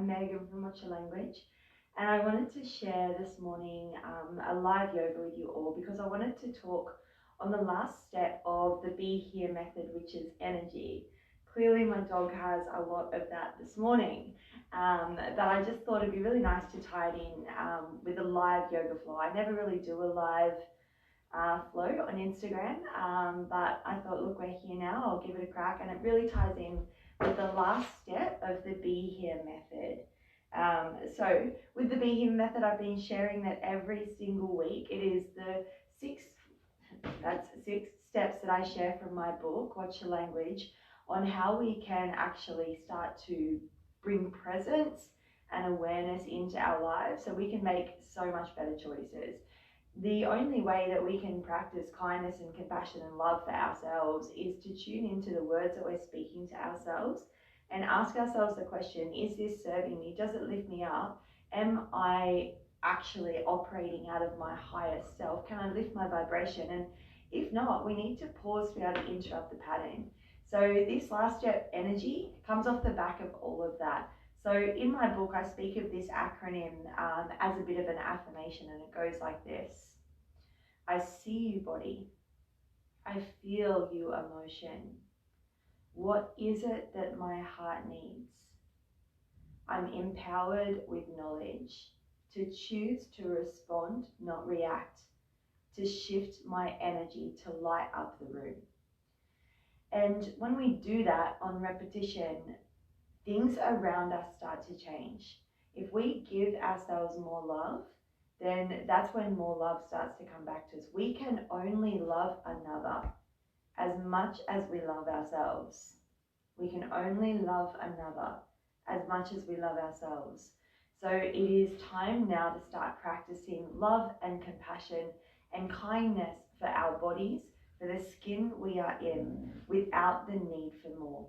I'm Megan from Watch Your Language, and I wanted to share this morning a live yoga with you all because I wanted to talk on the last step of the Be Here method, which is energy. Clearly my dog has a lot of that this morning, but I just thought it'd be really nice to tie it in with a live yoga flow. I never really do a live flow on Instagram, but I thought, look, we're here now, I'll give it a crack, and it really ties in with the last step of the Be Here method. So with the Be Here method, I've been sharing that every single week. It is the six steps that I share from my book, Watch Your Language, on how we can actually start to bring presence and awareness into our lives so we can make so much better choices. The only way that we can practice kindness and compassion and love for ourselves is to tune into the words that we're speaking to ourselves and ask ourselves the question, is this serving me? Does it lift me up? Am I actually operating out of my highest self? Can I lift my vibration? And if not, we need to pause to be able to interrupt the pattern. So this last step, energy, comes off the back of all of that. So in my book, I speak of this acronym as a bit of an affirmation, and it goes like this. I see you, body. I feel you, emotion. What is it that my heart needs? I'm empowered with knowledge to choose to respond, not react, to shift my energy to light up the room. And when we do that on repetition, things around us start to change. If we give ourselves more love, then that's when more love starts to come back to us. We can only love another as much as we love ourselves. We can only love another as much as we love ourselves. So it is time now to start practicing love and compassion and kindness for our bodies, for the skin we are in, without the need for more.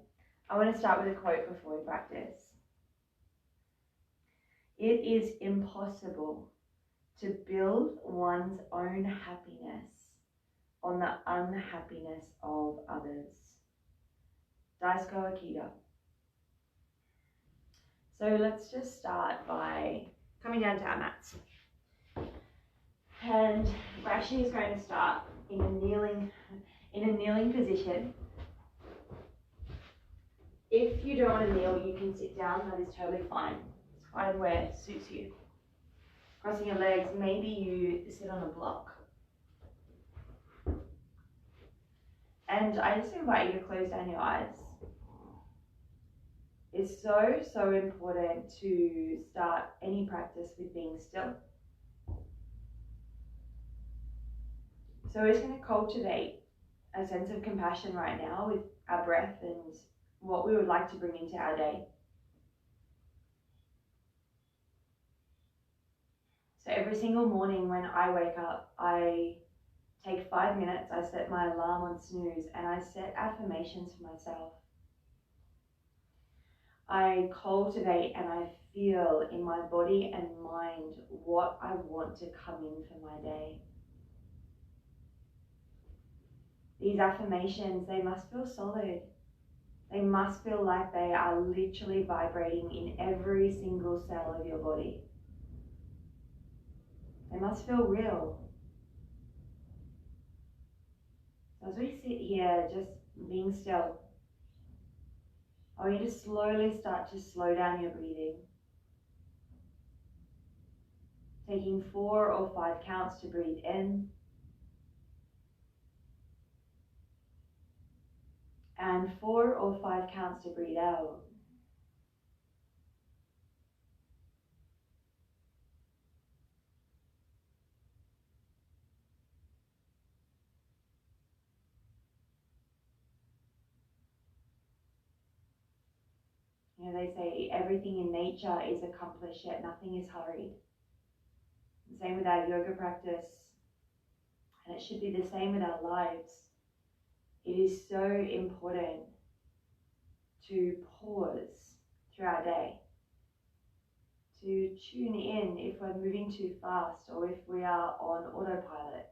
I want to start with a quote before we practice. It is impossible to build one's own happiness on the unhappiness of others. Daisuke Akita. So let's just start by coming down to our mats. And we're actually just going to start in a kneeling position. If you don't want to kneel, you can sit down, that is totally fine. Find where suits you. Crossing your legs, maybe you sit on a block. And I just invite you to close down your eyes. It's so important to start any practice with being still. So we're just going to cultivate a sense of compassion right now with our breath and what we would like to bring into our day. So every single morning when I wake up, I take 5 minutes, I set my alarm on snooze, and I set affirmations for myself. I cultivate and I feel in my body and mind what I want to come in for my day. These affirmations, they must feel solid. They must feel like they are literally vibrating in every single cell of your body. They must feel real. So as we sit here, just being still, I want you to slowly start to slow down your breathing. Taking 4 or 5 counts to breathe in. And 4 or 5 counts to breathe out. You know, they say everything in nature is accomplished, yet nothing is hurried. The same with our yoga practice, and it should be the same with our lives. It is so important to pause through our day, to tune in if we're moving too fast or if we are on autopilot,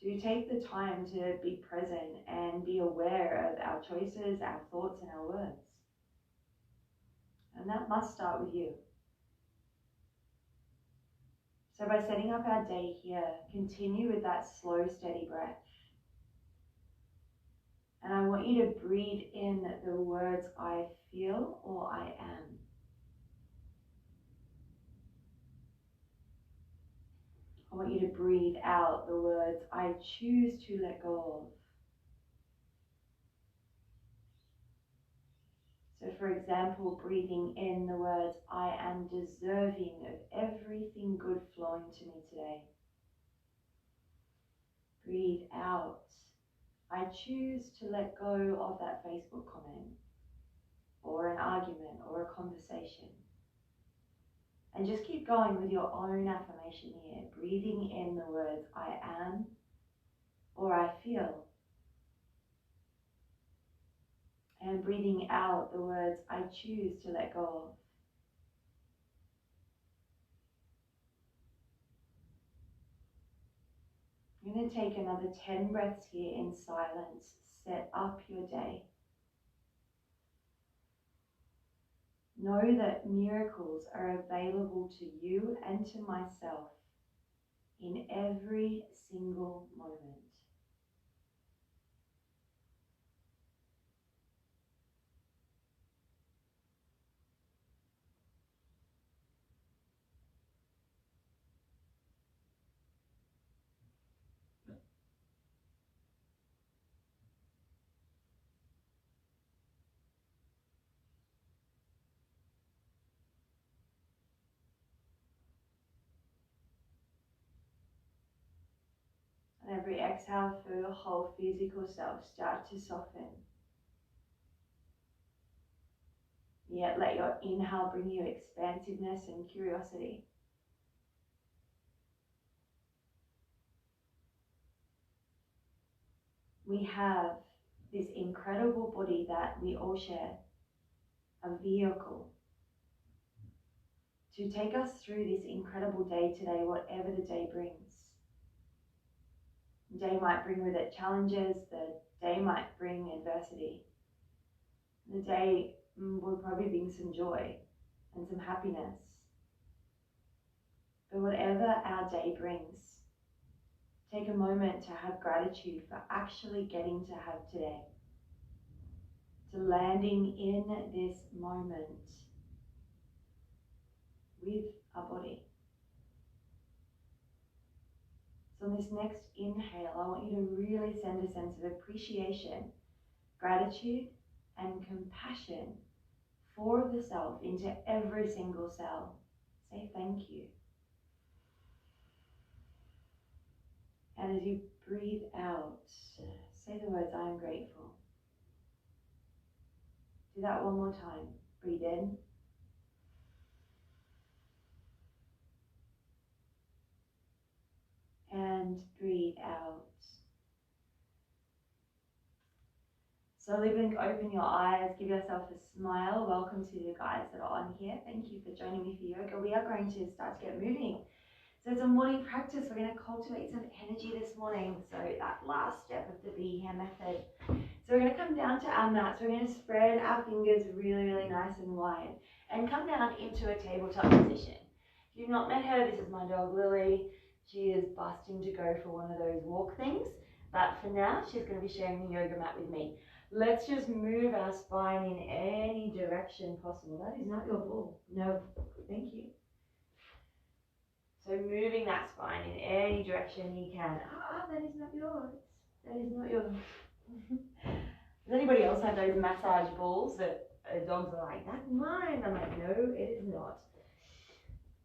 to take the time to be present and be aware of our choices, our thoughts and our words. And that must start with you. So by setting up our day here, continue with that slow, steady breath. And I want you to breathe in the words I feel or I am. I want you to breathe out the words I choose to let go of. So for example, breathing in the words, I am deserving of everything good flowing to me today. Breathe out, I choose to let go of that Facebook comment, or an argument, or a conversation. And just keep going with your own affirmation here, breathing in the words, I am, or I feel. And breathing out the words, I choose to let go of. You're going to take another 10 breaths here in silence. Set up your day. Know that miracles are available to you and to myself in every single moment. And every exhale, feel your whole physical self start to soften. Yet let your inhale bring you expansiveness and curiosity. We have this incredible body that we all share, a vehicle to take us through this incredible day today, whatever the day brings. The day might bring with it challenges, the day might bring adversity. The day will probably bring some joy and some happiness. But whatever our day brings, take a moment to have gratitude for actually getting to have today, to landing in this moment with our body. So on this next inhale, I want you to really send a sense of appreciation, gratitude, and compassion for the self into every single cell. Say thank you. And as you breathe out, say the words, I am grateful. Do that one more time. Breathe in. And breathe out. Slowly blink open your eyes, give yourself a smile. Welcome to the guys that are on here. Thank you for joining me for yoga. We are going to start to get moving. So it's a morning practice. We're going to cultivate some energy this morning. So that last step of the Be Here method. So we're going to come down to our mat. So we're going to spread our fingers really, really nice and wide and come down into a tabletop position. If you've not met her, this is my dog Lily. She is busting to go for one of those walk things. But for now, she's going to be sharing the yoga mat with me. Let's just move our spine in any direction possible. That is not your ball. No, thank you. So moving that spine in any direction you can. That is not yours. That is not yours. Does anybody else have those massage balls that dogs are like, that's mine? I'm like, no, it is not.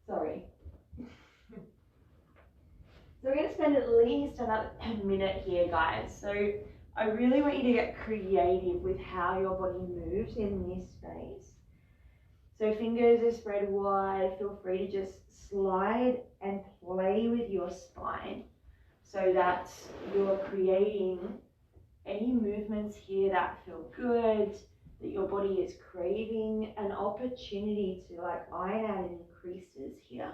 Sorry. So we're going to spend at least another minute here, guys. So I really want you to get creative with how your body moves in this space. So fingers are spread wide. Feel free to just slide and play with your spine so that you're creating any movements here that feel good, that your body is craving, an opportunity to iron out any creases here.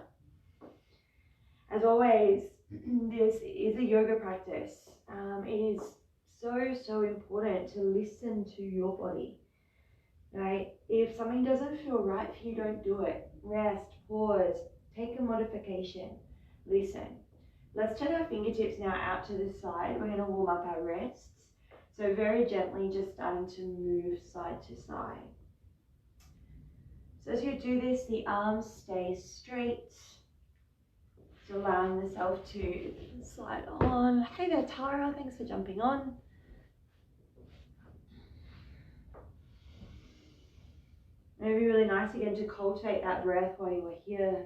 As always, this is a yoga practice. It is so important to listen to your body. right? If something doesn't feel right for you, don't do it. Rest, pause, take a modification, listen. Let's turn our fingertips now out to the side. We're going to warm up our wrists. So very gently, just starting to move side to side. So as you do this, the arms stay straight. So allowing the self to slide on. Hey there, Tara. Thanks for jumping on. Maybe really nice again to cultivate that breath while you are here.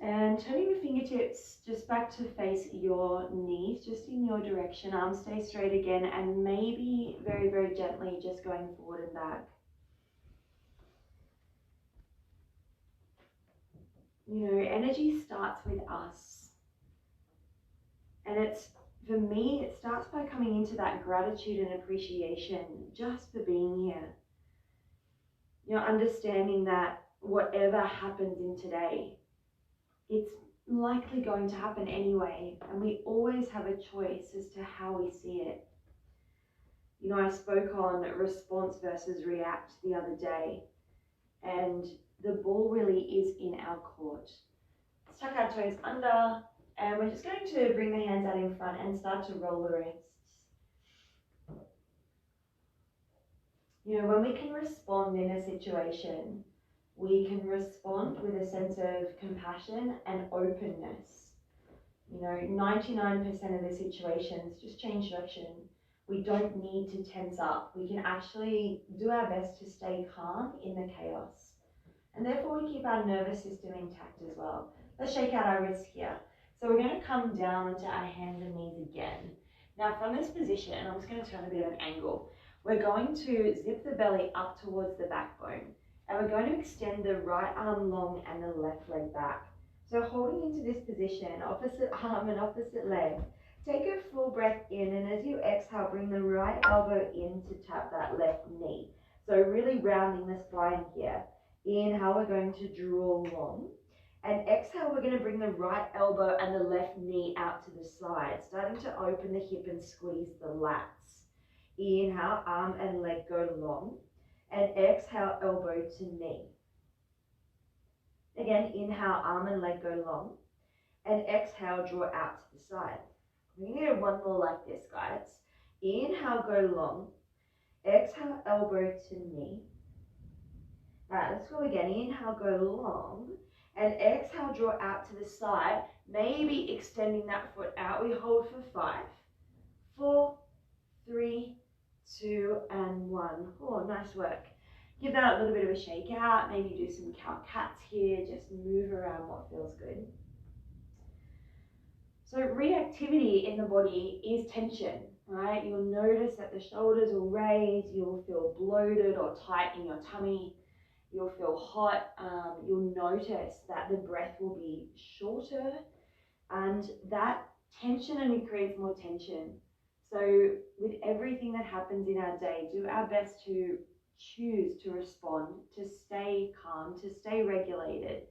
And turning the fingertips just back to face your knees, just in your direction. Arms stay straight again, and maybe very, very gently just going forward and back. You know, energy starts with us. And it's, for me, it starts by coming into that gratitude and appreciation just for being here. You know, understanding that whatever happens in today, it's likely going to happen anyway, and we always have a choice as to how we see it. You know, I spoke on response versus react the other day, and the ball really is in our court. Let's tuck our toes under, and we're just going to bring the hands out in front and start to roll the wrists. You know, when we can respond in a situation, we can respond with a sense of compassion and openness. You know, 99% of the situations just change direction. We don't need to tense up. We can actually do our best to stay calm in the chaos. And therefore we keep our nervous system intact as well. Let's shake out our wrists here. So we're going to come down onto our hands and knees again. Now from this position, I'm just going to turn a bit of an angle. We're going to zip the belly up towards the backbone. And we're going to extend the right arm long and the left leg back. So holding into this position, opposite arm and opposite leg. Take a full breath in, and as you exhale, bring the right elbow in to tap that left knee. So really rounding the spine here. Inhale, we're going to draw long. And exhale, we're going to bring the right elbow and the left knee out to the side, starting to open the hip and squeeze the lats. Inhale, arm and leg go long. And exhale, elbow to knee. Again, inhale, arm and leg go long. And exhale, draw out to the side. We're going to do one more like this, guys. Inhale, go long. Exhale, elbow to knee. All right, let's go again. Inhale, go long. And exhale, draw out to the side. Maybe extending that foot out. We hold for 5, 4, 3, 2, and 1. Oh, nice work. Give that a little bit of a shake out. Maybe do some cow-cats here. Just move around what feels good. So reactivity in the body is tension, right? You'll notice that the shoulders will raise. You'll feel bloated or tight in your tummy. You'll feel hot. You'll notice that the breath will be shorter, and that tension only creates more tension. So with everything that happens in our day, do our best to choose to respond, to stay calm, to stay regulated.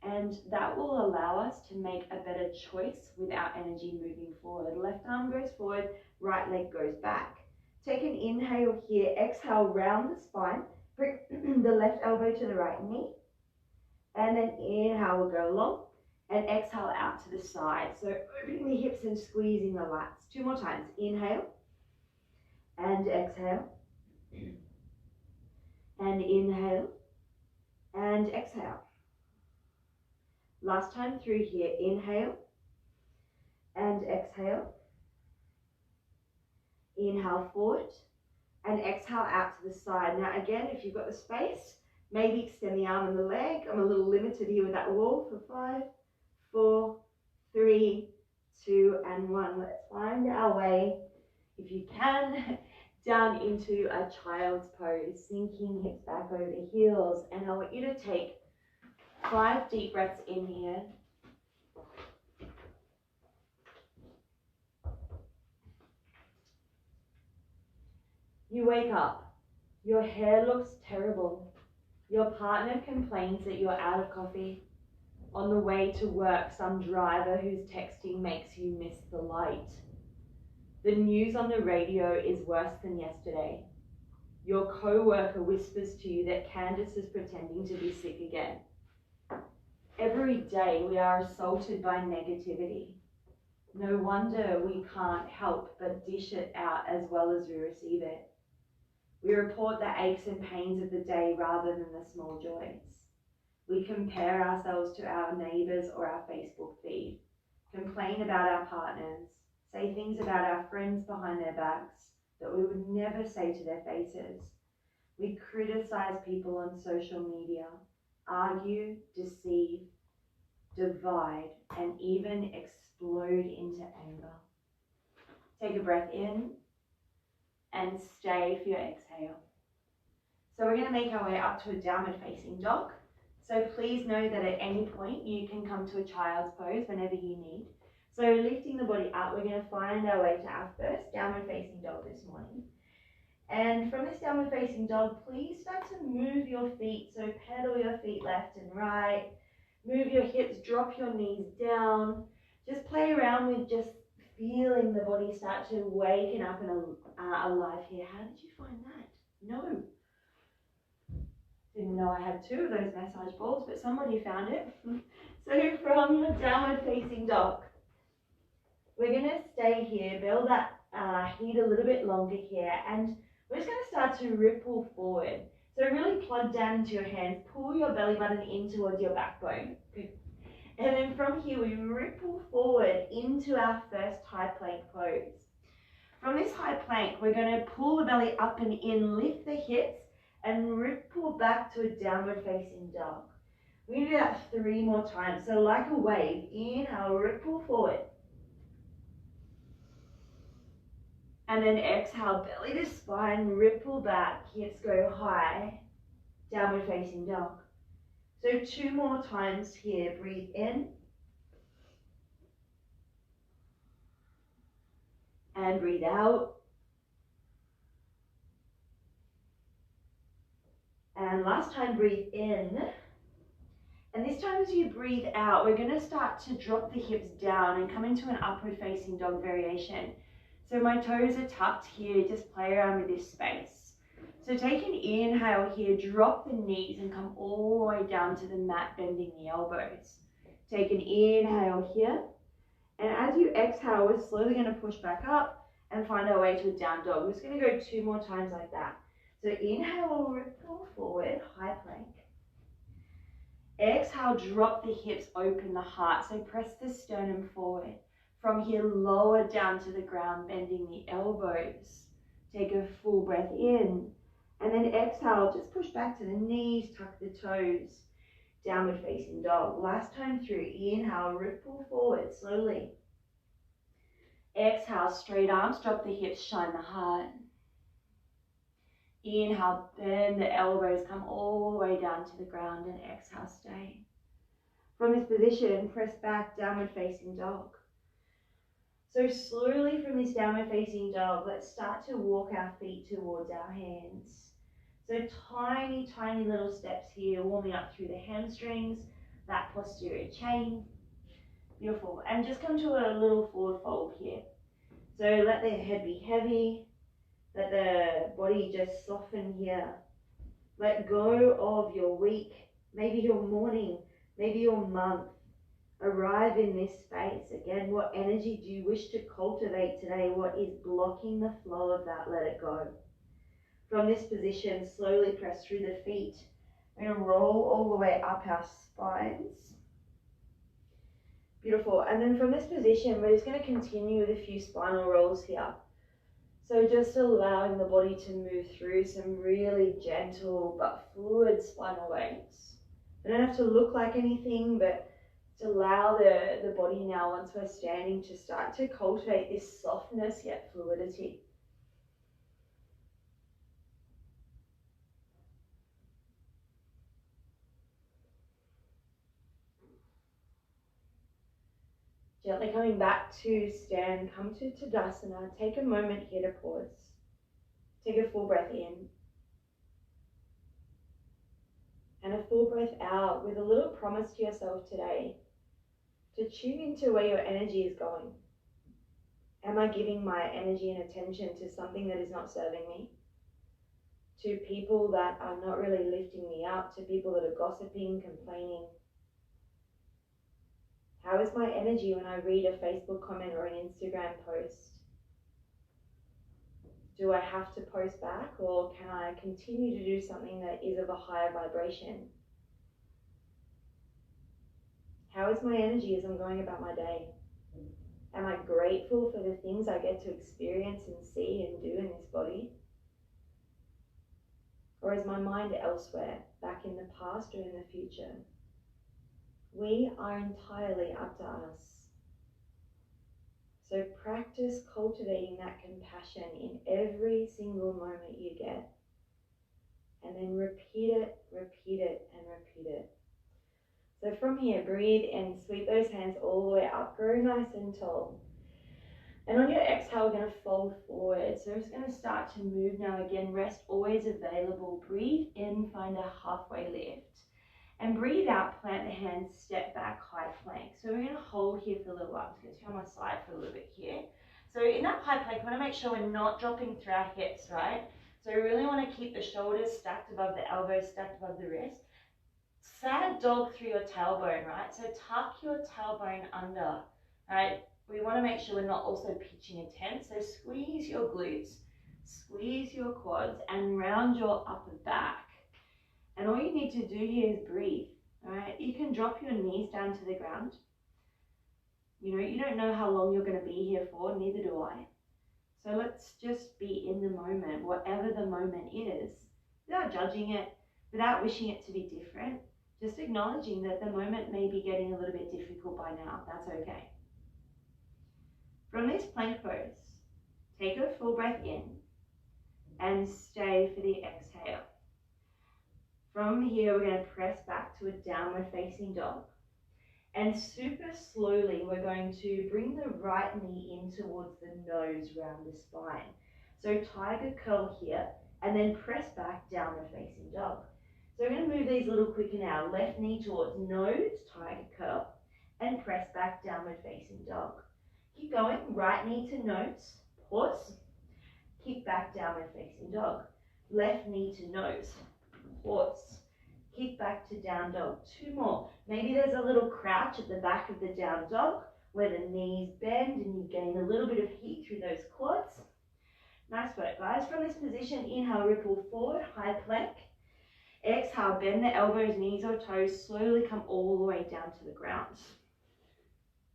And that will allow us to make a better choice with our energy moving forward. Left arm goes forward, right leg goes back. Take an inhale here, exhale, round the spine, bring the left elbow to the right knee. And then inhale, we'll go long. And exhale out to the side. So opening the hips and squeezing the lats. 2 more times. Inhale. And exhale. And inhale. And exhale. Last time through here. Inhale. And exhale. Inhale forward. And exhale out to the side. Now again, if you've got the space, maybe extend the arm and the leg. I'm a little limited here with that wall for 5, 4, 3, 2, and 1. Let's find our way, if you can, down into a child's pose, sinking hips back over heels. And I want you to take 5 deep breaths in here. You wake up. Your hair looks terrible. Your partner complains that you're out of coffee. On the way to work, some driver who's texting makes you miss the light. The news on the radio is worse than yesterday. Your co-worker whispers to you that Candace is pretending to be sick again. Every day we are assaulted by negativity. No wonder we can't help but dish it out as well as we receive it. We report the aches and pains of the day rather than the small joys. We compare ourselves to our neighbours or our Facebook feed, complain about our partners, say things about our friends behind their backs that we would never say to their faces. We criticise people on social media, argue, deceive, divide, and even explode into anger. Take a breath in and stay for your exhale. So we're going to make our way up to a downward facing dog. So please know that at any point you can come to a child's pose whenever you need. So lifting the body up, we're going to find our way to our first downward facing dog this morning. And from this downward facing dog, please start to move your feet. So pedal your feet left and right. Move your hips, drop your knees down. Just play around with just feeling the body start to waken up and alive here. How did you find that? No. Didn't know I had two of those massage balls, but somebody found it. So from the downward facing dog, we're going to stay here, build that heat a little bit longer here, and we're just going to start to ripple forward. So really plug down into your hands, pull your belly button in towards your backbone. Good. And then from here, we ripple forward into our first high plank pose. From this high plank, we're going to pull the belly up and in, lift the hips, and ripple back to a downward facing dog. We're going to do that 3 more times. So like a wave, inhale, ripple forward. And then exhale, belly to spine, ripple back, hips go high, downward facing dog. So 2 more times here, breathe in. And breathe out. And last time, breathe in. And this time as you breathe out, we're going to start to drop the hips down and come into an upward facing dog variation. So my toes are tucked here, just play around with this space. So take an inhale here, drop the knees and come all the way down to the mat, bending the elbows. Take an inhale here. And as you exhale, we're slowly going to push back up and find our way to a down dog. We're just going to go 2 more times like that. So inhale, ripple forward, high plank. Exhale, drop the hips, open the heart. So press the sternum forward. From here, lower down to the ground, bending the elbows. Take a full breath in. And then exhale, just push back to the knees, tuck the toes. Downward facing dog. Last time through, inhale, ripple forward slowly. Exhale, straight arms, drop the hips, shine the heart. Inhale, bend the elbows, come all the way down to the ground, and exhale, stay. From this position, press back, downward facing dog. So slowly from this downward facing dog, let's start to walk our feet towards our hands. So tiny, tiny little steps here, warming up through the hamstrings, that posterior chain. Beautiful. And just come to a little forward fold here. So let the head be heavy. Let the body just soften here. Let go of your week, maybe your morning, maybe your month. Arrive in this space. Again, what energy do you wish to cultivate today? What is blocking the flow of that? Let it go. From this position, slowly press through the feet. We're going to roll all the way up our spines. Beautiful. And then from this position, we're just going to continue with a few spinal rolls here. So just allowing the body to move through some really gentle but fluid spinal waves. They don't have to look like anything, but to allow the body now, once we're standing, to start to cultivate this softness yet fluidity. Gently coming back to stand, come to Tadasana. Take a moment here to pause. Take a full breath in. And a full breath out with a little promise to yourself today to tune into where your energy is going. Am I giving my energy and attention to something that is not serving me? To people that are not really lifting me up, to people that are gossiping, complaining? How is my energy when I read a Facebook comment or an Instagram post? Do I have to post back, or can I continue to do something that is of a higher vibration? How is my energy as I'm going about my day? Am I grateful for the things I get to experience and see and do in this body? Or is my mind elsewhere, back in the past or in the future? We are entirely up to us. So practice cultivating that compassion in every single moment you get. And then repeat it, and repeat it. So from here, breathe in, sweep those hands all the way up, grow nice and tall. And on your exhale, we're going to fold forward. So we're just going to start to move now again. Rest always available. Breathe in, find a halfway lift. And breathe out, plant the hands, step back, high plank. So we're going to hold here for a little while. I'm just going to turn on my side for a little bit here. So in that high plank, we want to make sure we're not dropping through our hips, right? So we really want to keep the shoulders stacked above the elbows, stacked above the wrist. Sad dog through your tailbone, right? So tuck your tailbone under, right? We want to make sure we're not also pitching a tent. So squeeze your glutes, squeeze your quads, and round your upper back. And all you need to do here is breathe, all right? You can drop your knees down to the ground. You know, you don't know how long you're going to be here for, neither do I. So let's just be in the moment, whatever the moment is, without judging it, without wishing it to be different. Just acknowledging that the moment may be getting a little bit difficult by now. That's okay. From this plank pose, take a full breath in and stay for the exhale. From here, we're going to press back to a downward facing dog. And super slowly, we're going to bring the right knee in towards the nose, round the spine. So tiger curl here, and then press back, downward facing dog. So we're going to move these a little quicker now. Left knee towards nose, tiger curl, and press back, downward facing dog. Keep going, right knee to nose, pause, kick back, downward facing dog. Left knee to nose, pause, kick back to down dog. Two more. Maybe there's a little crouch at the back of the down dog where the knees bend and you gain a little bit of heat through those quads. Nice work, guys. From this position, inhale, ripple forward, high plank. Exhale, bend the elbows, knees or toes, slowly come all the way down to the ground.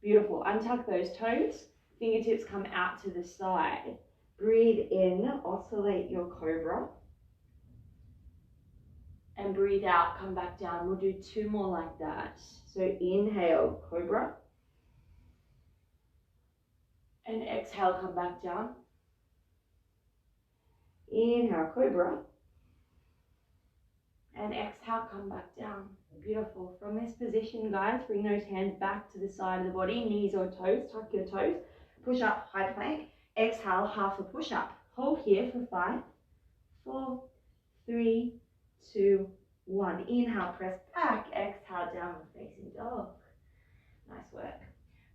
Beautiful. Untuck those toes, fingertips come out to the side. Breathe in, oscillate your cobra. And breathe out, come back down. We'll do two more like that. So inhale, cobra. And exhale, come back down. Inhale, cobra. And exhale, come back down. Beautiful. From this position, guys, bring those hands back to the side of the body, knees or toes, tuck your toes, push up, high plank. Exhale, half a push up. Hold here for 5, 4, 3, 2, 1. Inhale, press back. Exhale, downward facing dog. Nice work.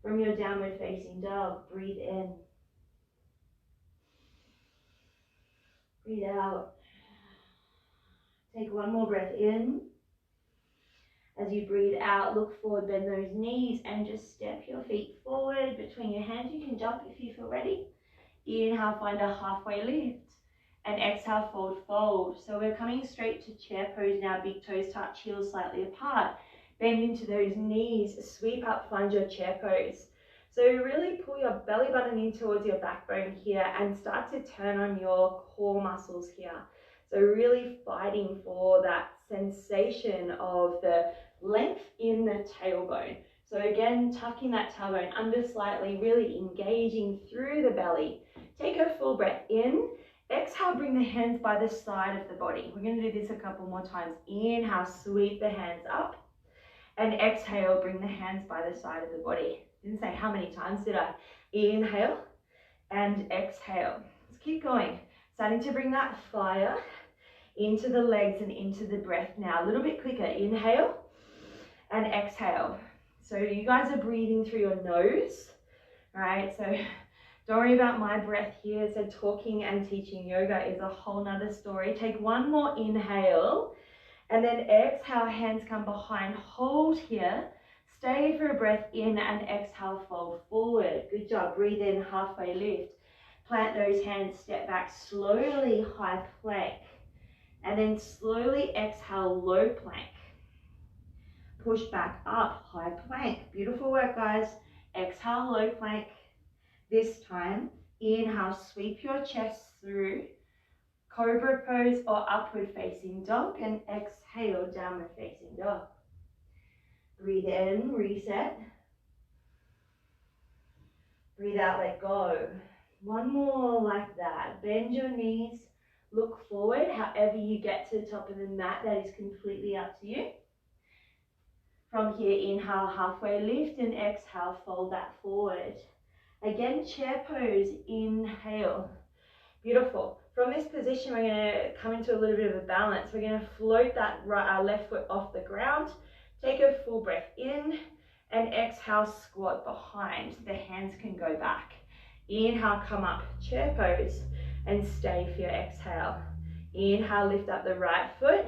From your downward facing dog, breathe in. Breathe out. Take one more breath in. As you breathe out, look forward, bend those knees and just step your feet forward between your hands. You can jump if you feel ready. Inhale, find a halfway lift. And exhale, fold, fold. So we're coming straight to chair pose now. Big toes touch, heels slightly apart. Bend into those knees, sweep up, find your chair pose. So really pull your belly button in towards your backbone here and start to turn on your core muscles here. So really fighting for that sensation of the length in the tailbone. So again, tucking that tailbone under slightly, really engaging through the belly. Take a full breath in. Exhale, bring the hands by the side of the body. We're going to do this a couple more times. Inhale, sweep the hands up. And exhale, bring the hands by the side of the body. Didn't say how many times, did I? Inhale and exhale. Let's keep going. Starting to bring that fire into the legs and into the breath now. A little bit quicker. Inhale and exhale. So you guys are breathing through your nose, right? So Don't worry about my breath here. So talking and teaching yoga is a whole nother story. Take one more inhale and then exhale, hands come behind, hold here. Stay for a breath in and exhale, fold forward. Good job. Breathe in, halfway lift. Plant those hands, step back slowly, high plank. And then slowly exhale, low plank. Push back up, high plank. Beautiful work, guys. Exhale, low plank. This time, inhale, sweep your chest through. Cobra pose or upward facing dog, and exhale, downward facing dog. Breathe in, reset. Breathe out, let go. One more like that. Bend your knees, look forward. However you get to the top of the mat, that is completely up to you. From here, inhale, halfway lift, and exhale, fold that forward. Again, chair pose, inhale. Beautiful. From this position, we're going to come into a little bit of a balance. We're going to float that left foot off the ground. Take a full breath in and exhale, squat behind. The hands can go back. Inhale, come up, chair pose, and stay for your exhale. Inhale, lift up the right foot.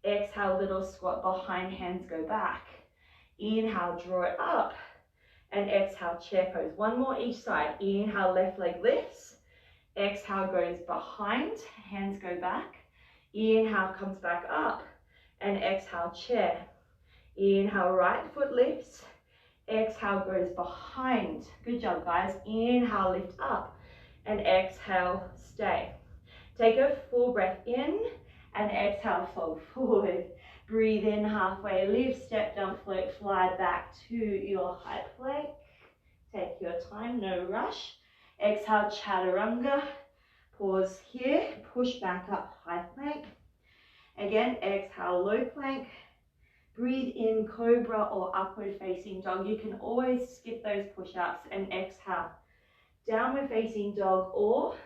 Exhale, little squat behind, hands go back. Inhale, draw it up. And exhale, chair pose. One more each side. Inhale, left leg lifts. Exhale, goes behind, hands go back. Inhale, comes back up. And exhale, chair. Inhale, right foot lifts. Exhale, goes behind. Good job, guys. Inhale, lift up. And exhale, stay. Take a full breath in. And exhale, fold forward. Breathe in, halfway lift, step down, float, fly back to your high plank. Take your time, no rush. Exhale, chaturanga. Pause here, push back up, high plank. Again, exhale, low plank. Breathe in, cobra or upward facing dog. You can always skip those push-ups and exhale. Downward facing dog or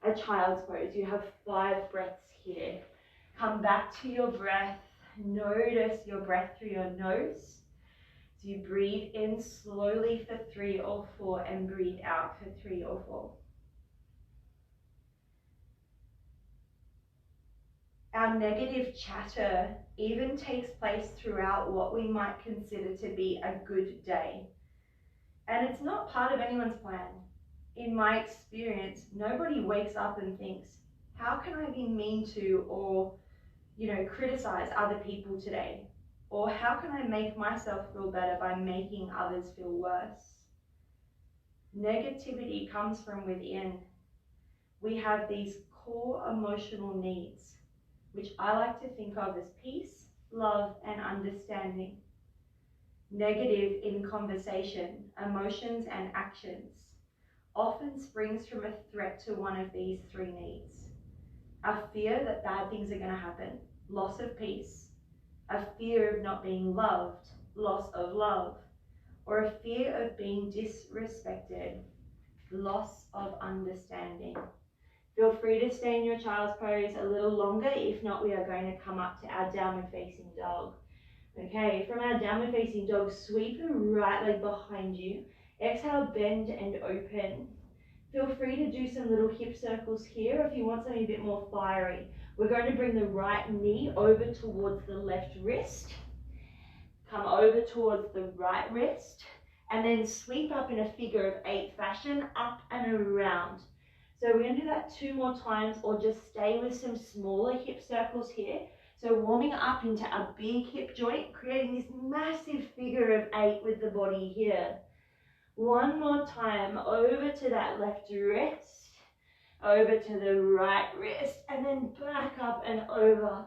a child's pose. You have 5 breaths here. Come back to your breath. Notice your breath through your nose. So you breathe in slowly for 3 or 4 and breathe out for 3 or 4. Our negative chatter even takes place throughout what we might consider to be a good day. And it's not part of anyone's plan. In my experience, nobody wakes up and thinks, how can I be mean to or, criticize other people today? Or how can I make myself feel better by making others feel worse? Negativity comes from within. We have these core emotional needs, which I like to think of as peace, love, and understanding. Negative in conversation, emotions, and actions often springs from a threat to one of these 3 needs. A fear that bad things are going to happen, loss of peace, a fear of not being loved, loss of love, or a fear of being disrespected, loss of understanding. Feel free to stay in your child's pose a little longer. If not, we are going to come up to our downward facing dog. Okay, from our downward facing dog, sweep the right leg behind you. Exhale, bend and open. Feel free to do some little hip circles here if you want something a bit more fiery. We're going to bring the right knee over towards the left wrist. Come over towards the right wrist. And then sweep up in a figure of 8 fashion, up and around. So we're going to do that 2 more times, or just stay with some smaller hip circles here. So warming up into a big hip joint, creating this massive figure of 8 with the body here. 1 more time, over to that left wrist, over to the right wrist, and then back up and over.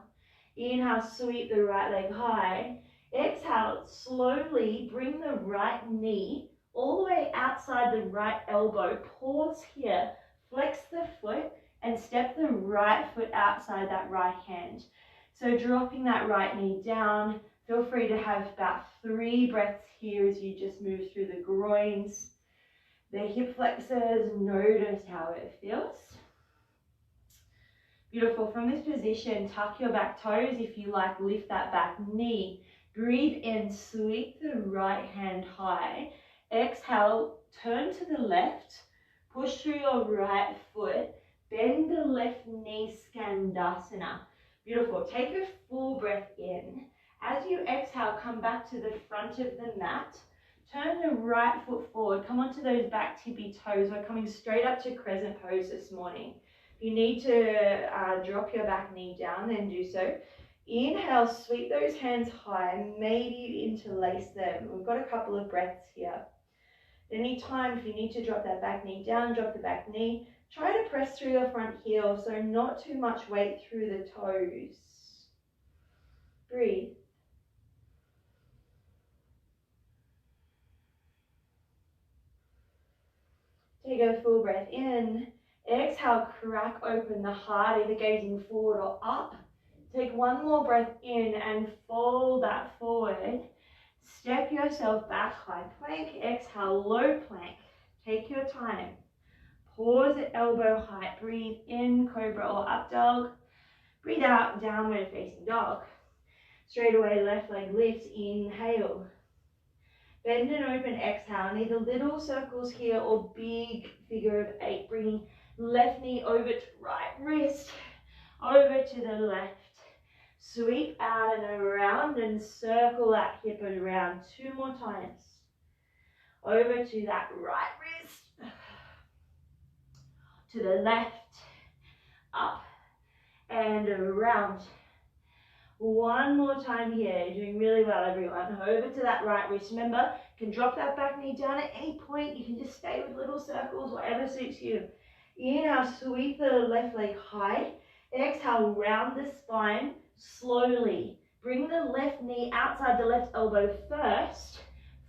Inhale, sweep the right leg high. Exhale, slowly bring the right knee all the way outside the right elbow. Pause here, flex the foot, and step the right foot outside that right hand. So dropping that right knee down. Feel free to have about 3 breaths here as you just move through the groins, the hip flexors. Notice how it feels. Beautiful. From this position, tuck your back toes. If you like, lift that back knee. Breathe in, sweep the right hand high. Exhale, turn to the left. Push through your right foot. Bend the left knee, Skandasana. Beautiful. Take a full breath in. As you exhale, come back to the front of the mat. Turn the right foot forward. Come onto those back tippy toes. We're coming straight up to crescent pose this morning. If you need to drop your back knee down, then do so. Inhale, sweep those hands high. Maybe you interlace them. We've got a couple of breaths here. Anytime, if you need to drop that back knee down, drop the back knee. Try to press through your front heel, so not too much weight through the toes. Breathe. Take a full breath in. Exhale, crack open the heart, either gazing forward or up. Take one more breath in and fold that forward. Step yourself back, high plank. Exhale, low plank. Take your time. Pause at elbow height. Breathe in, cobra or up dog. Breathe out, downward facing dog. Straight away, left leg lifts. Inhale. Bend and open, exhale. Either little circles here or big figure of 8. Bringing left knee over to right wrist. Over to the left. Sweep out and around and circle that hip around 2 more times. Over to that right wrist. To the left. Up and around. One more time here. You're doing really well, everyone. Over to that right wrist. Remember, you can drop that back knee down at any point. You can just stay with little circles, whatever suits you. Inhale, sweep the left leg high. Exhale, round the spine slowly. Bring the left knee outside the left elbow first.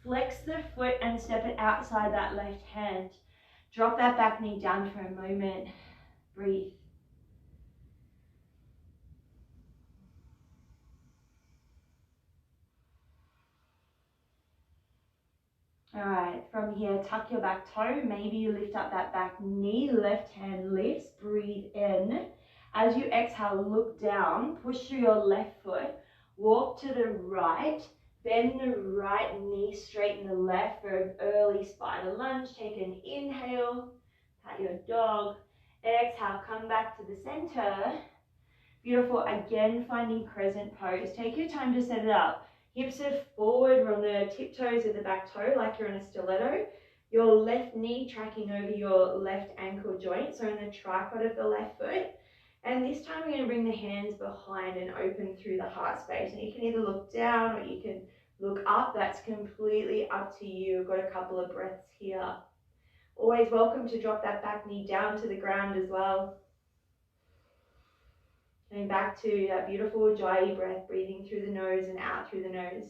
Flex the foot and step it outside that left hand. Drop that back knee down for a moment. Breathe. All right, from here, tuck your back toe. Maybe you lift up that back knee. Left hand lifts. Breathe in. As you exhale, look down. Push through your left foot. Walk to the right. Bend the right knee, straighten the left for an early spider lunge. Take an inhale. Pat your dog. Exhale, come back to the center. Beautiful. Again, finding crescent pose. Take your time to set it up. Hips are forward. We're on the tiptoes of the back toe like you're in a stiletto. Your left knee tracking over your left ankle joint, so in the tripod of the left foot. And this time we're going to bring the hands behind and open through the heart space. And you can either look down or you can look up. That's completely up to you. We've got a couple of breaths here. Always welcome to drop that back knee down to the ground as well. Coming back to that beautiful Ujjayi breath, breathing through the nose and out through the nose.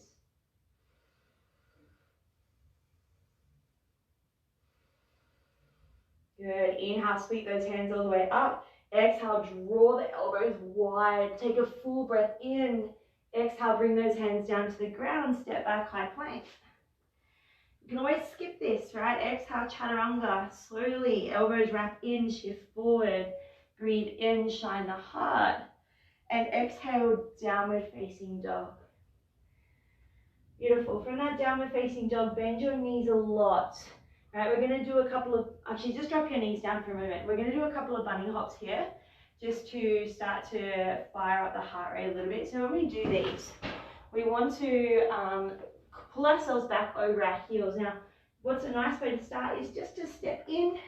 Good. Inhale, sweep those hands all the way up. Exhale, draw the elbows wide. Take a full breath in. Exhale, bring those hands down to the ground. Step back, high plank. You can always skip this, right? Exhale, chaturanga. Slowly, elbows wrap in, shift forward. Breathe in, shine the heart. And exhale, downward facing dog. Beautiful. From that downward facing dog, bend your knees a lot. Right, we're going to do a couple of, actually just drop your knees down for a moment. We're going to do a couple of bunny hops here, just to start to fire up the heart rate a little bit. So when we do these, we want to pull ourselves back over our heels. Now, what's a nice way to start is just to step in,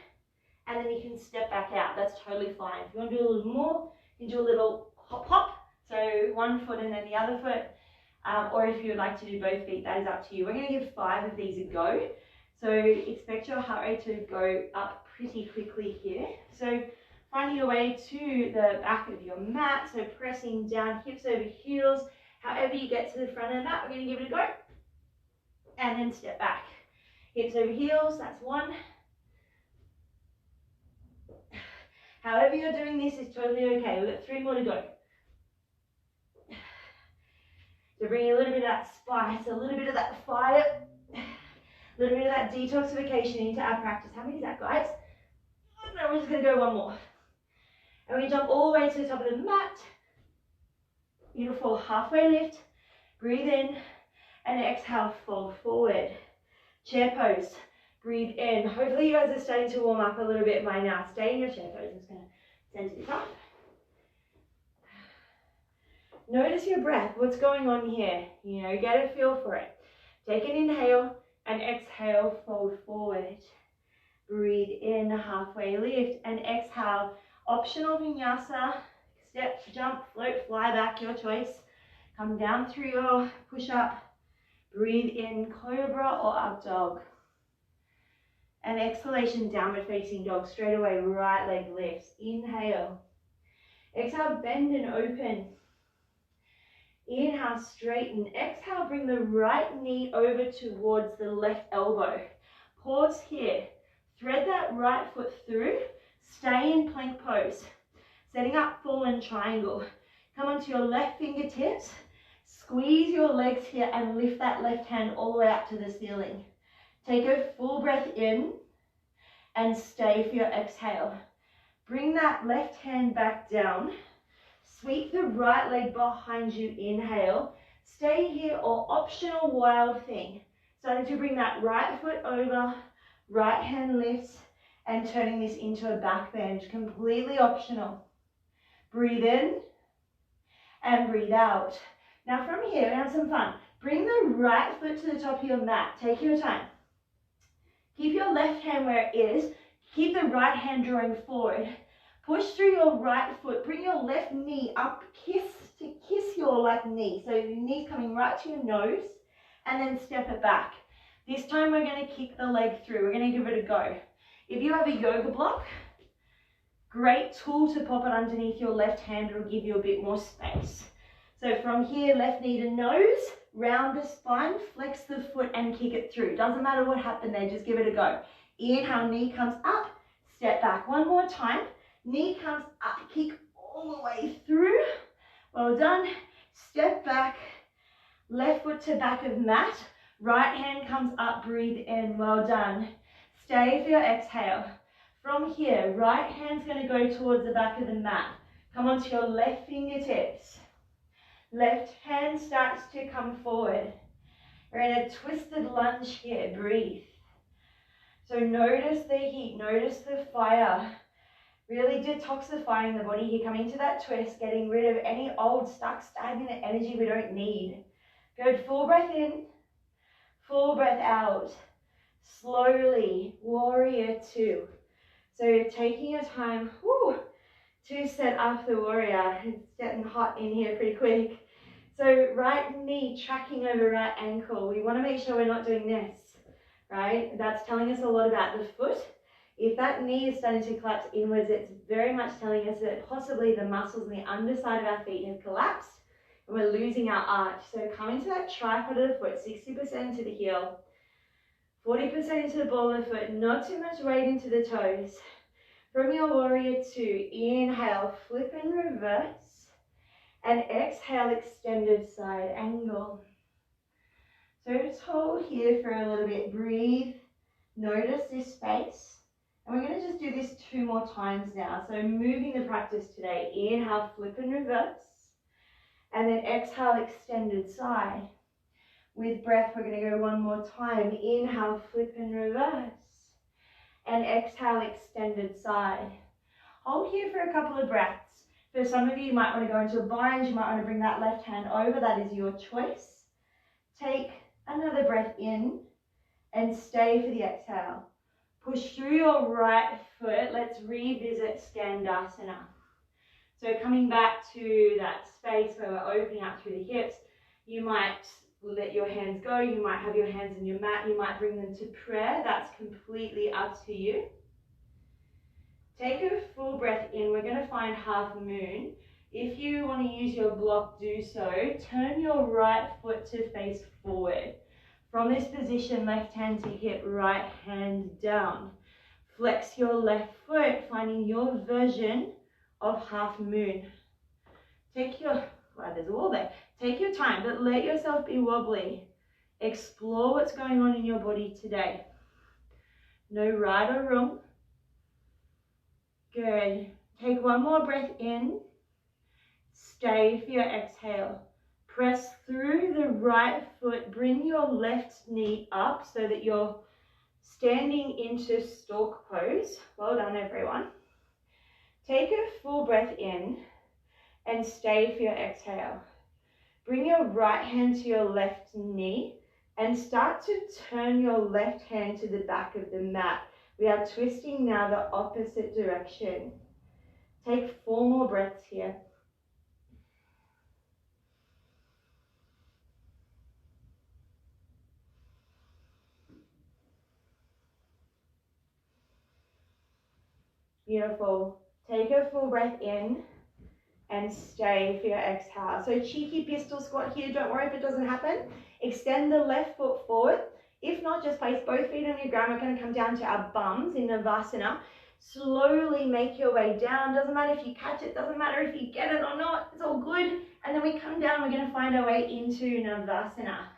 and then you can step back out. That's totally fine. If you want to do a little more, you can do a little hop hop. So one foot and then the other foot. Or if you would like to do both feet, that is up to you. We're going to give 5 of these a go. So expect your heart rate to go up pretty quickly here. So finding your way to the back of your mat. So pressing down, hips over heels. However you get to the front of the mat, we're going to give it a go. And then step back. Hips over heels, that's 1. However you're doing this is totally okay. We've got 3 more to go. So bring a little bit of that spice, a little bit of that fire, a little bit of that detoxification into our practice. How many is that, guys? No, we're just going to go 1 more. And we jump all the way to the top of the mat. Beautiful, halfway lift. Breathe in and exhale, fold forward. Chair pose. Breathe in. Hopefully you guys are starting to warm up a little bit by now. Stay in your chair. So I'm just going to center this up. Notice your breath. What's going on here? You know, get a feel for it. Take an inhale and exhale, fold forward. Breathe in, halfway lift, and exhale. Optional vinyasa. Step, jump, float, fly back, your choice. Come down through your push-up. Breathe in, cobra or up dog. And exhalation, downward facing dog. Straight away, right leg lifts. Inhale. Exhale, bend and open. Inhale, straighten. Exhale, bring the right knee over towards the left elbow. Pause here. Thread that right foot through. Stay in plank pose. Setting up fallen triangle. Come onto your left fingertips. Squeeze your legs here and lift that left hand all the way up to the ceiling. Take a full breath in and stay for your exhale. Bring that left hand back down. Sweep the right leg behind you, inhale. Stay here or optional wild thing. Starting to bring that right foot over, right hand lifts, and turning this into a back bend, completely optional. Breathe in and breathe out. Now from here, we're gonna have some fun. Bring the right foot to the top of your mat. Take your time. Keep your left hand where it is. Keep the right hand drawing forward. Push through your right foot. Bring your left knee up, kiss your left knee. So your knee's coming right to your nose, and then step it back. This time we're going to kick the leg through. We're going to give it a go. If you have a yoga block, great tool to pop it underneath your left hand. It'll give you a bit more space. So from here, left knee to nose, round the spine, flex the foot and kick it through. Doesn't matter what happened there, just give it a go. Inhale, knee comes up, step back. One more time. Knee comes up, kick all the way through. Well done. Step back, left foot to back of mat. Right hand comes up, breathe in. Well done. Stay for your exhale. From here, right hand's going to go towards the back of the mat. Come onto your left fingertips. Left hand starts to come forward. We're in a twisted lunge here. Breathe. So notice the heat, notice the fire. Really detoxifying the body here, coming to that twist, getting rid of any old, stuck, stagnant energy we don't need. Good, full breath in, full breath out. Slowly, warrior two. So taking your time to set up the warrior. It's getting hot in here pretty quick. So right knee tracking over right ankle. We want to make sure we're not doing this, right? That's telling us a lot about the foot. If that knee is starting to collapse inwards, it's very much telling us that possibly the muscles on the underside of our feet have collapsed and we're losing our arch. So come into that tripod of the foot, 60% into the heel, 40% into the ball of the foot, not too much weight into the toes. From your warrior two, inhale, flip and reverse, and exhale, extended side angle. So just hold here for a little bit, breathe, notice this space. And we're going to just do this 2 more times now. So moving the practice today. Inhale, flip and reverse. And then exhale, extended side. With breath, we're going to go 1 more time. Inhale, flip and reverse. And exhale, extended side. Hold here for a couple of breaths. For some of you, you might want to go into a bind. You might want to bring that left hand over. That is your choice. Take another breath in and stay for the exhale. Push through your right foot. Let's revisit Skandasana. So coming back to that space where we're opening up through the hips, you might let your hands go. You might have your hands in your mat. You might bring them to prayer. That's completely up to you. Take a full breath in. We're going to find half moon. If you want to use your block, do so. Turn your right foot to face forward. From this position, left hand to hip, right hand down. Flex your left foot, finding your version of half moon. Take your, wow, there's a wall there. Take your time, but let yourself be wobbly. Explore what's going on in your body today. No right or wrong. Good. Take 1 more breath in. Stay for your exhale. Press through the right foot. Bring your left knee up so that you're standing into stork pose. Well done, everyone. Take a full breath in and stay for your exhale. Bring your right hand to your left knee and start to turn your left hand to the back of the mat. We are twisting now the opposite direction. Take 4 more breaths here. Beautiful. Take a full breath in and stay for your exhale. So cheeky pistol squat here. Don't worry if it doesn't happen. Extend the left foot forward. If not, just place both feet on your ground. We're going to come down to our bums in Navasana. Slowly make your way down. Doesn't matter if you catch it. Doesn't matter if you get it or not. It's all good. And then we come down. We're going to find our way into Navasana.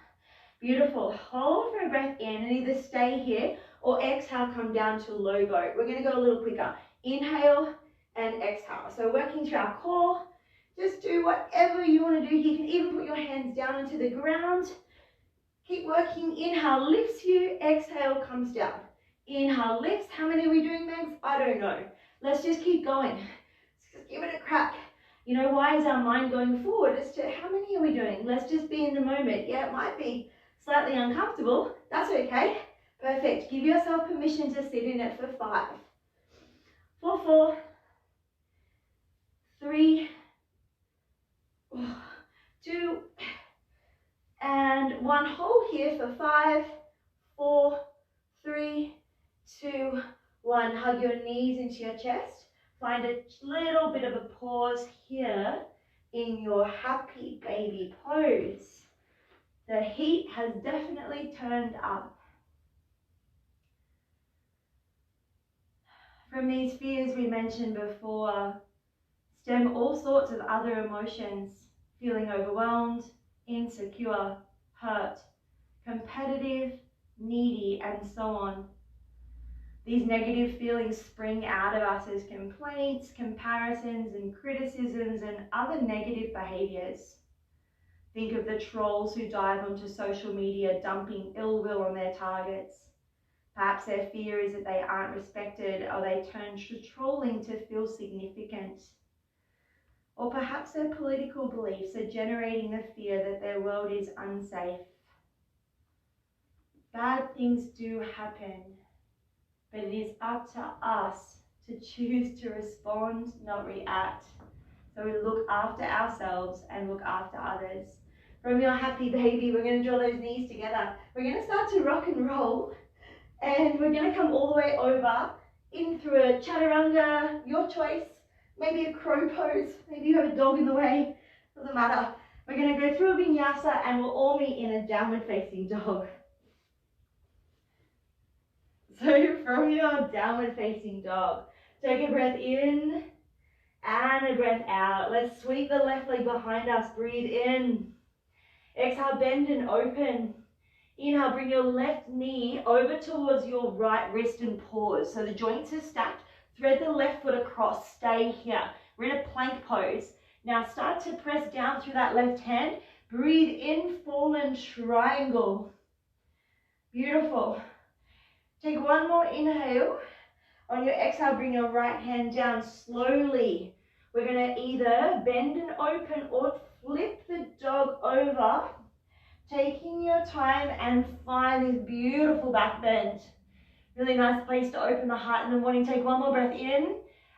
Beautiful. Hold for a breath in and either stay here or exhale, come down to low boat. We're going to go a little quicker. Inhale and exhale. So working through our core. Just do whatever you want to do. You can even put your hands down into the ground. Keep working. Inhale lifts you. Exhale comes down. Inhale lifts. How many are we doing, Megs? I don't know. Let's just keep going. Let's just give it a crack. You know, why is our mind going forward as to how many are we doing? Let's just be in the moment. Yeah, it might be slightly uncomfortable. That's okay. Perfect. Give yourself permission to sit in it for 5. For 4, 3, 2, and 1. Hold here for 5, 4, 3, 2, 1. Hug your knees into your chest. Find a little bit of a pause here in your happy baby pose. The heat has definitely turned up. From these fears we mentioned before, stem all sorts of other emotions, feeling overwhelmed, insecure, hurt, competitive, needy, and so on. These negative feelings spring out of us as complaints, comparisons, and criticisms and other negative behaviours. Think of the trolls who dive onto social media dumping ill will on their targets. Perhaps their fear is that they aren't respected, or they turn to trolling to feel significant. Or perhaps their political beliefs are generating the fear that their world is unsafe. Bad things do happen, but it is up to us to choose to respond, not react. So we look after ourselves and look after others. From your happy baby, we're going to draw those knees together. We're going to start to rock and roll. And we're going to come all the way over in through a chaturanga, your choice. Maybe a crow pose. Maybe you have a dog in the way. Doesn't matter. We're going to go through a vinyasa and we'll all meet in a downward facing dog. So from your downward facing dog, take a breath in and a breath out. Let's sweep the left leg behind us. Breathe in. Exhale, bend and open. Inhale, bring your left knee over towards your right wrist and pause. So the joints are stacked. Thread the left foot across. Stay here. We're in a plank pose. Now start to press down through that left hand. Breathe in, fallen triangle. Beautiful. Take one more inhale. On your exhale, bring your right hand down slowly. We're going to either bend and open or flip the dog over. Taking your time and find this beautiful back bend. Really nice place to open the heart in the morning. Take one more breath in.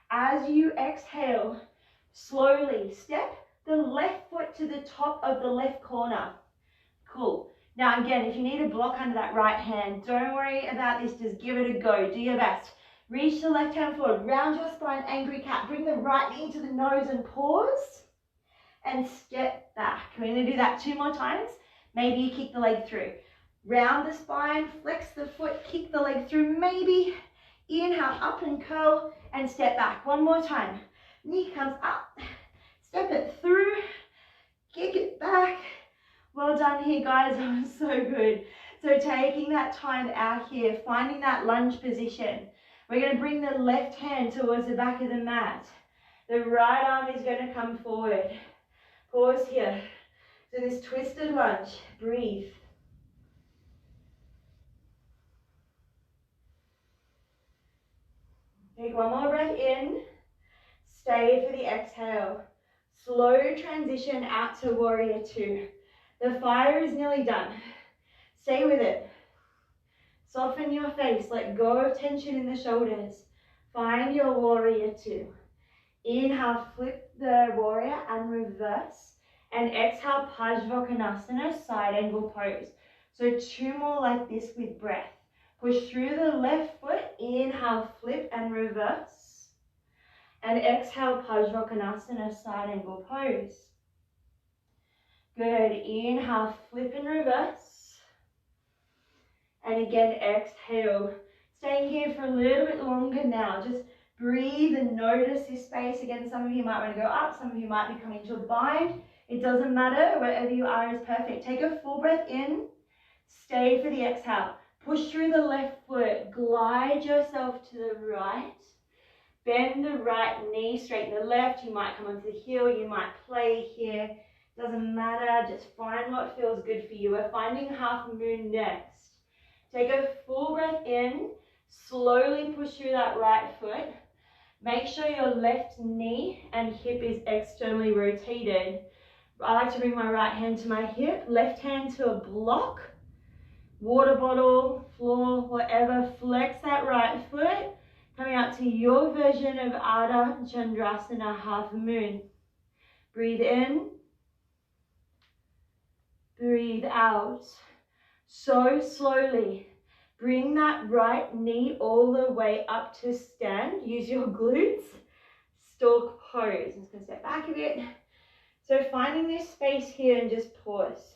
As you exhale, slowly step the left foot to the top of the left corner. Cool. Now again, if you need a block under that right hand, don't worry about this. Just give it a go. Do your best. Reach the left hand forward. Round your spine, angry cat. Bring the right knee to the nose and pause. And step back. We're going to do that 2 more times. Maybe you kick the leg through. Round the spine, flex the foot, kick the leg through. Maybe inhale, up and curl, and step back. 1 more time. Knee comes up, step it through, kick it back. Well done here, guys. That was so good. So taking that time out here, finding that lunge position. We're going to bring the left hand towards the back of the mat. The right arm is going to come forward. Pause here. So this twisted lunge, breathe. Take one more breath in. Stay for the exhale. Slow transition out to warrior two. The fire is nearly done. Stay with it. Soften your face. Let go of tension in the shoulders. Find your warrior two. Inhale, flip the warrior and reverse. And exhale, Parsvakonasana, side angle pose. So 2 more like this with breath. Push through the left foot. Inhale, flip and reverse. And exhale, Parsvakonasana, side angle pose. Good. Inhale, flip and reverse. And again, exhale. Staying here for a little bit longer now. Just breathe and notice this space. Again, some of you might want to go up. Some of you might be coming to a bind. It doesn't matter. Wherever you are is perfect. Take a full breath in. Stay for the exhale. Push through the left foot. Glide yourself to the right. Bend the right knee, straighten the left. You might come onto the heel. You might play here. Doesn't matter. Just find what feels good for you. We're finding half moon next. Take a full breath in. Slowly push through that right foot. Make sure your left knee and hip is externally rotated. I like to bring my right hand to my hip, left hand to a block, water bottle, floor, whatever. Flex that right foot, coming out to your version of Ardha Chandrasana, half moon. Breathe in, breathe out. So slowly. Bring that right knee all the way up to stand. Use your glutes. Stork pose. I'm just going to step back a bit. So finding this space here and just pause.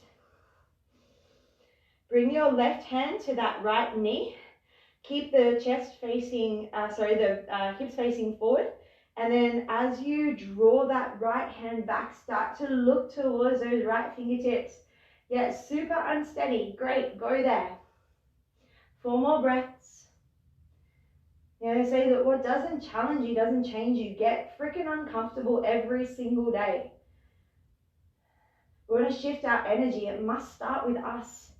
Bring your left hand to that right knee. Keep the chest facing, hips facing forward. And then as you draw that right hand back, start to look towards those right fingertips. Yeah, super unsteady. Great, go there. 4 more breaths. They say that what doesn't challenge you doesn't change you. Get freaking uncomfortable every single day. We want to shift our energy. It must start with us.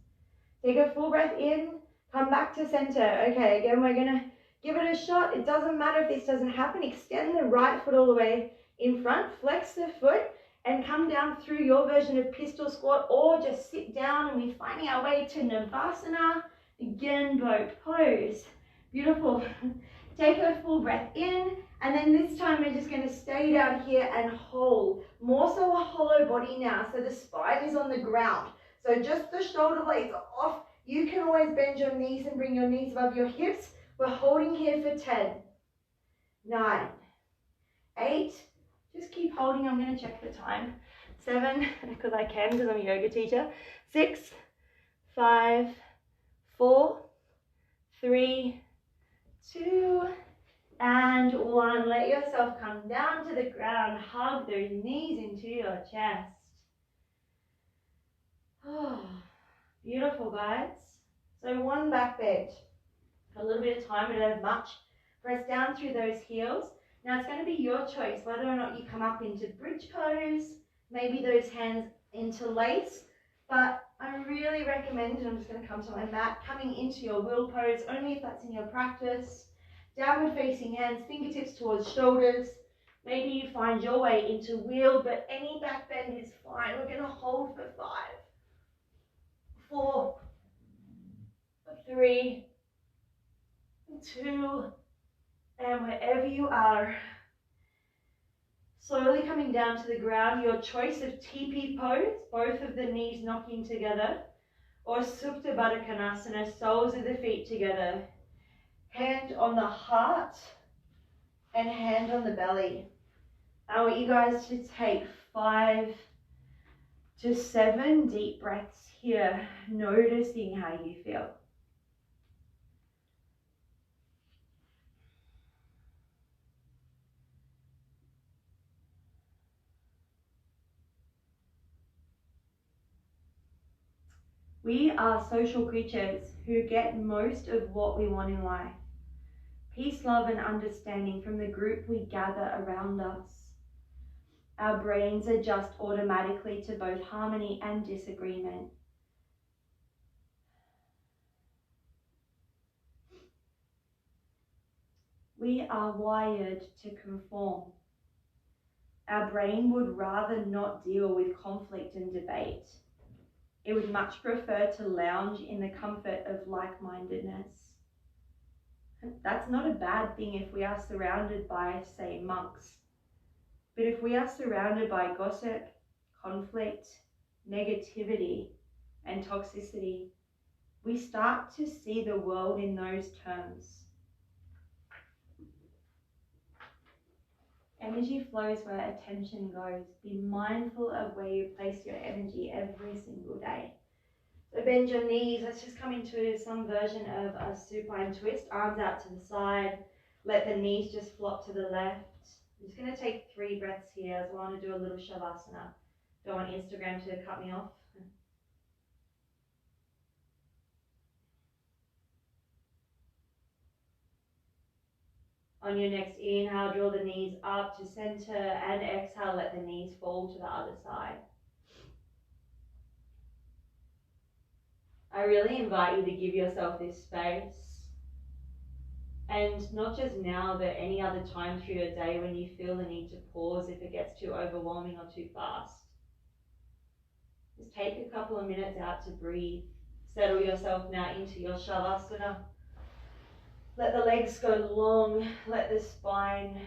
Take a full breath in. Come back to center. Okay, again, we're going to give it a shot. It doesn't matter if this doesn't happen. Extend the right foot all the way in front. Flex the foot and come down through your version of pistol squat, or just sit down and we're finding our way to Navasana. Again, boat pose. Beautiful. Take a full breath in, and then this time we're just going to stay down here and hold. More so a hollow body now, so the spine is on the ground. So just the shoulder blades are off. You can always bend your knees and bring your knees above your hips. We're holding here for 10, 9, 8. Just keep holding. I'm going to check the time. 7, because I can, because I'm a yoga teacher. 6, 5, 4, 3, 2, and 1. Let yourself come down to the ground. Hug those knees into your chest. Oh, beautiful, guys. So 1 back bend. A little bit of time, we don't have much. Press down through those heels. Now it's going to be your choice whether or not you come up into bridge pose, maybe those hands interlace, but I really recommend, and I'm just going to come to my mat, coming into your wheel pose, only if that's in your practice. Downward facing hands, fingertips towards shoulders. Maybe you find your way into wheel, but any back bend is fine. We're going to hold for 5, 4, 3, 2, and wherever you are, slowly coming down to the ground. Your choice of TP pose, both of the knees knocking together, or Supta Baddha Konasana, soles of the feet together. Hand on the heart and hand on the belly. I want you guys to take 5 to 7 deep breaths here, noticing how you feel. We are social creatures who get most of what we want in life. Peace, love, and understanding from the group we gather around us. Our brains adjust automatically to both harmony and disagreement. We are wired to conform. Our brain would rather not deal with conflict and debate. It would much prefer to lounge in the comfort of like-mindedness. That's not a bad thing if we are surrounded by, say, monks. But if we are surrounded by gossip, conflict, negativity, and toxicity, we start to see the world in those terms. Energy flows where attention goes. Be mindful of where you place your energy every single day. So bend your knees. Let's just come into some version of a supine twist. Arms out to the side. Let the knees just flop to the left. I'm just going to take 3 breaths here as I want to do a little shavasana. Don't want Instagram to cut me off. On your next inhale, draw the knees up to center, and exhale, let the knees fall to the other side. I really invite you to give yourself this space, and not just now, but any other time through your day when you feel the need to pause if it gets too overwhelming or too fast. Just take a couple of minutes out to breathe. Settle yourself now into your shavasana. Let the legs go long, let the spine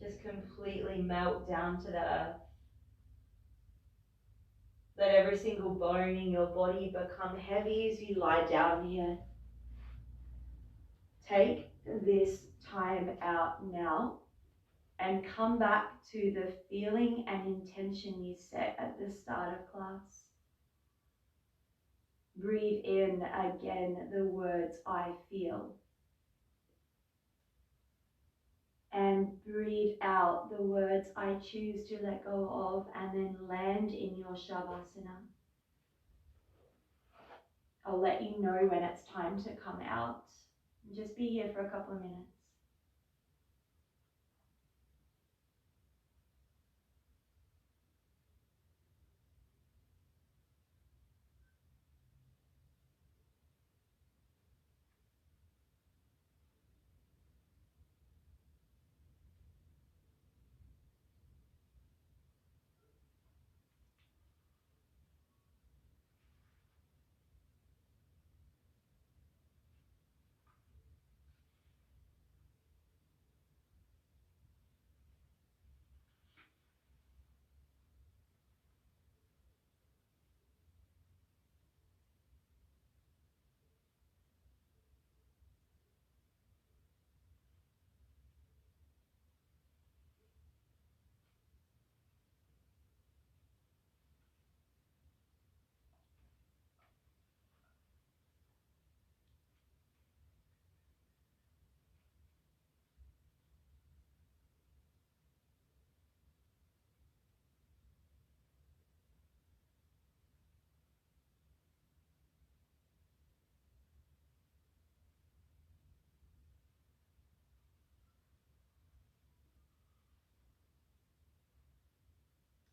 just completely melt down to the earth. Let every single bone in your body become heavy as you lie down here. Take this time out now and come back to the feeling and intention you set at the start of class. Breathe in again the words, I feel. And breathe out the words, I choose to let go of, and then land in your shavasana. I'll let you know when it's time to come out. Just be here for a couple of minutes.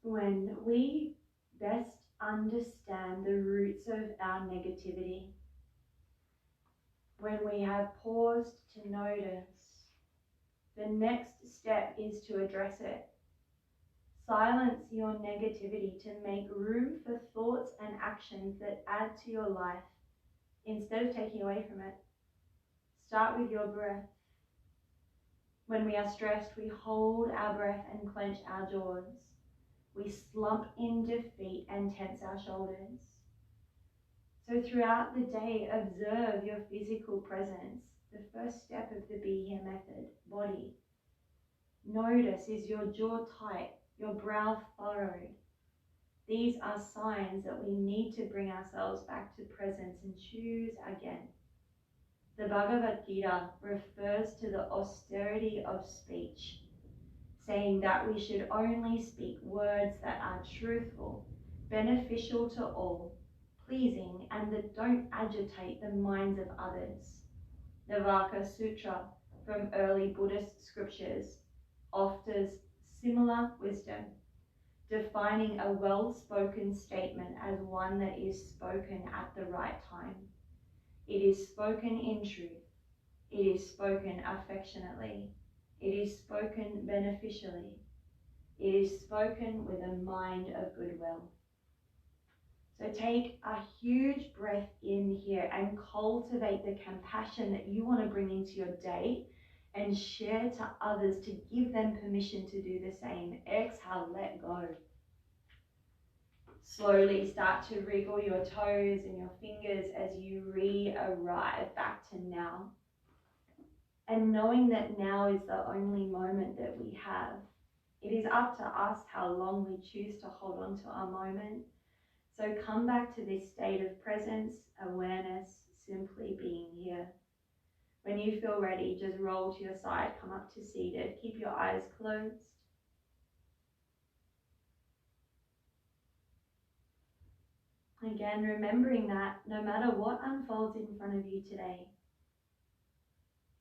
When we best understand the roots of our negativity, when we have paused to notice, the next step is to address it. Silence your negativity to make room for thoughts and actions that add to your life instead of taking away from it. Start with your breath. When we are stressed, we hold our breath and clench our jaws. We slump in defeat and tense our shoulders. So throughout the day, observe your physical presence, the first step of the Be Here method, body. Notice, is your jaw tight, your brow furrowed? These are signs that we need to bring ourselves back to presence and choose again. The Bhagavad Gita refers to the austerity of speech, saying that we should only speak words that are truthful, beneficial to all, pleasing, and that don't agitate the minds of others. The Vaka Sutra from early Buddhist scriptures offers similar wisdom, defining a well-spoken statement as one that is spoken at the right time. It is spoken in truth. It is spoken affectionately. It is spoken beneficially. It is spoken with a mind of goodwill. So take a huge breath in here and cultivate the compassion that you want to bring into your day and share to others to give them permission to do the same. Exhale, let go. Slowly start to wriggle your toes and your fingers as you re-arrive back to now. And knowing that now is the only moment that we have. It is up to us how long we choose to hold on to our moment. So come back to this state of presence, awareness, simply being here. When you feel ready, just roll to your side, come up to seated. Keep your eyes closed. Again, remembering that no matter what unfolds in front of you today,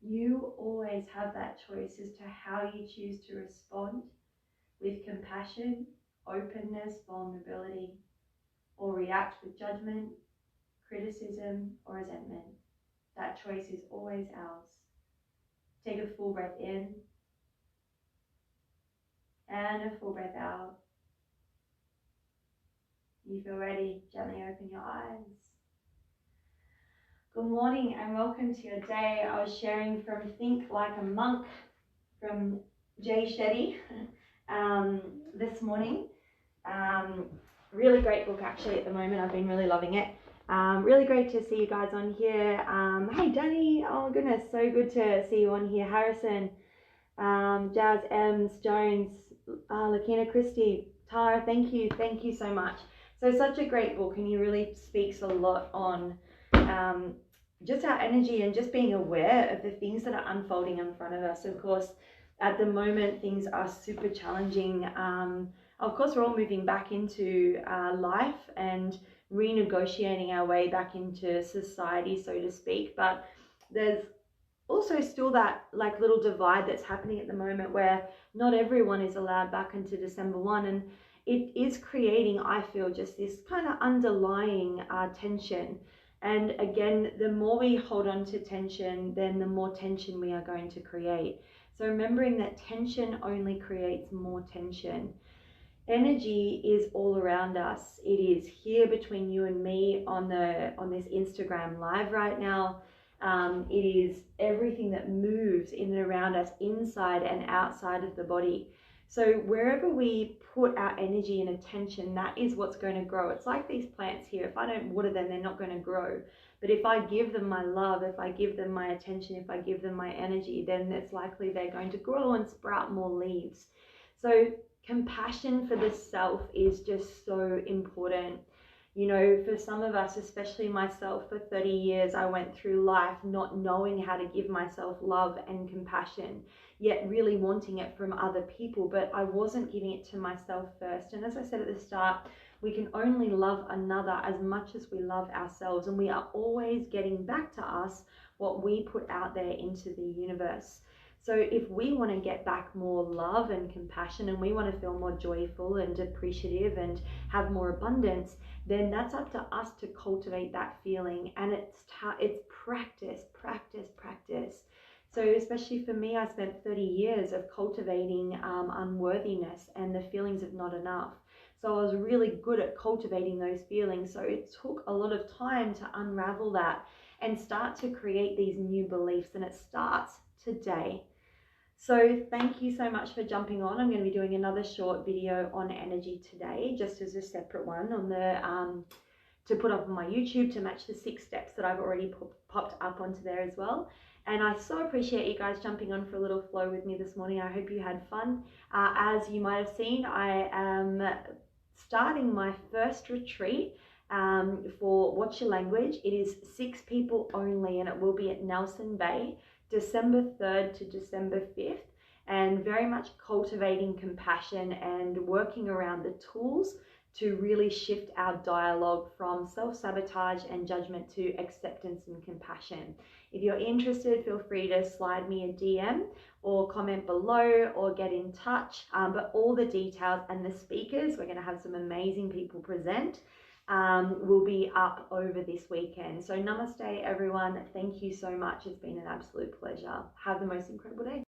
you always have that choice as to how you choose to respond with compassion, openness, vulnerability, or react with judgment, criticism, or resentment. That choice is always ours. Take a full breath in and a full breath out. You feel ready, gently open your eyes. Good morning and welcome to your day. I was sharing from Think Like a Monk from Jay Shetty this morning. Really great book actually at the moment. I've been really loving it. Really great to see you guys on here. Hey Danny, oh goodness, so good to see you on here. Harrison, Jazz Ems, Jones, Lakina Christie, Tara, thank you so much. So such a great book, and he really speaks a lot on just our energy and just being aware of the things that are unfolding in front of us. Of course, at the moment, things are super challenging. Of course, we're all moving back into life and renegotiating our way back into society, so to speak. But there's also still that like little divide that's happening at the moment where not everyone is allowed back into December 1. And it is creating, I feel, just this kind of underlying tension. And again, the more we hold on to tension, then the more tension we are going to create. So remembering that tension only creates more tension. Energy is all around us. It is here between you and me on this Instagram live right now. It is everything that moves in and around us, inside and outside of the body. So wherever we put our energy and attention, that is what's going to grow. It's like these plants here. If I don't water them, they're not going to grow. But if I give them my love, if I give them my attention, if I give them my energy, then it's likely they're going to grow and sprout more leaves. So compassion for the self is just so important. You know, for some of us, especially myself, for 30 years, I went through life not knowing how to give myself love and compassion, yet really wanting it from other people, but I wasn't giving it to myself first. And as I said at the start, we can only love another as much as we love ourselves, and we are always getting back to us what we put out there into the universe. So if we want to get back more love and compassion, and we want to feel more joyful and appreciative and have more abundance, then that's up to us to cultivate that feeling. And it's practice. So especially for me, I spent 30 years of cultivating unworthiness and the feelings of not enough. So I was really good at cultivating those feelings. So it took a lot of time to unravel that and start to create these new beliefs. And it starts today. So thank you so much for jumping on. I'm going to be doing another short video on energy today, just as a separate one on the to put up on my YouTube to match the 6 steps that I've already popped up onto there as well. And I so appreciate you guys jumping on for a little flow with me this morning. I hope you had fun. As you might have seen, I am starting my first retreat for Watch Your Language. It is 6 people only, and it will be at Nelson Bay, December 3rd to December 5th, and very much cultivating compassion and working around the tools to really shift our dialogue from self-sabotage and judgment to acceptance and compassion. If you're interested, feel free to slide me a DM or comment below or get in touch. But all the details and the speakers, we're going to have some amazing people present. will be up over this weekend. So namaste, everyone. Thank you so much. It's been an absolute pleasure. Have the most incredible day.